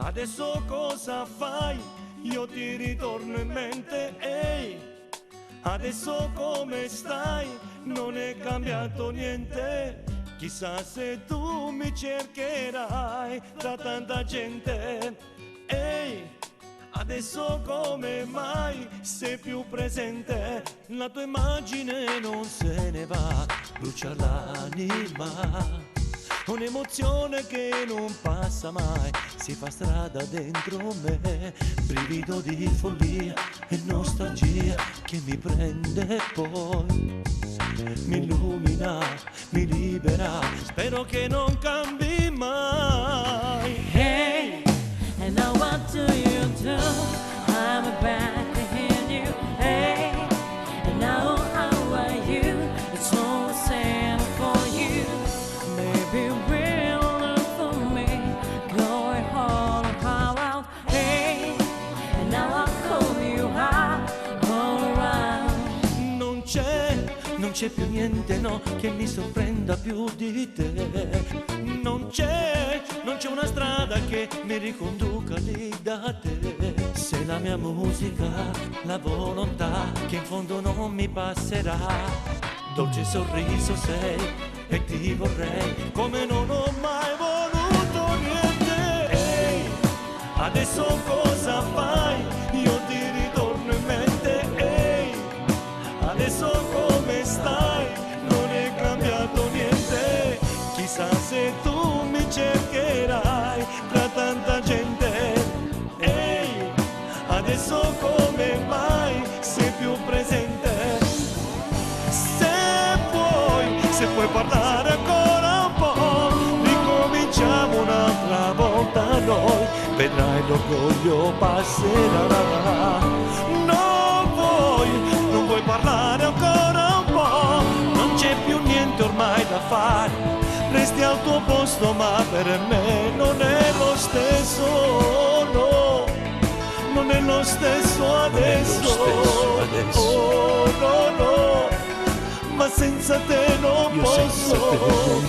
Adesso cosa fai? Io ti ritorno in mente, ehi. Adesso come stai? Non è cambiato niente. Chissà se tu mi cercherai tra tanta gente, ehi. Adesso come mai sei più presente? La tua immagine non se ne va, brucia l'anima. Un'emozione che non passa mai, si fa strada dentro me, brivido di follia e nostalgia che mi prende poi, mi illumina, mi libera, spero che non cambi mai. Hey, and now what do you do? I'm back in you. Hey, and now how are you? It's all the same for you. Maybe we'll look for me, going all out. Hey, and now I'll call you out all around. Non c'è più niente, no, che mi sorprenda più di te. Non c'è una strada che mi riconduca lì da te. Sei la mia musica, la volontà che in fondo non mi passerà. Dolce sorriso sei e ti vorrei come non ho mai voluto niente. Ehi, adesso cosa fai? Io ti ritorno in mente, ehi. Adesso come stai? Non è cambiato niente. Chissà se tu mi cercherai tra tanta gente, ehi. Adesso come mai sei più presente? Se puoi parlare ancora un po', ricominciamo un'altra volta noi. Vedrai l'orgoglio passerà. Non vuoi parlare ancora un po', non c'è più niente ormai da fare. Resti al tuo posto ma per me non è lo stesso, no. Non è lo stesso adesso, oh no no. Ma senza te non posso, oh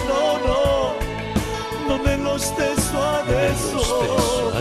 no no. Non è lo stesso adesso,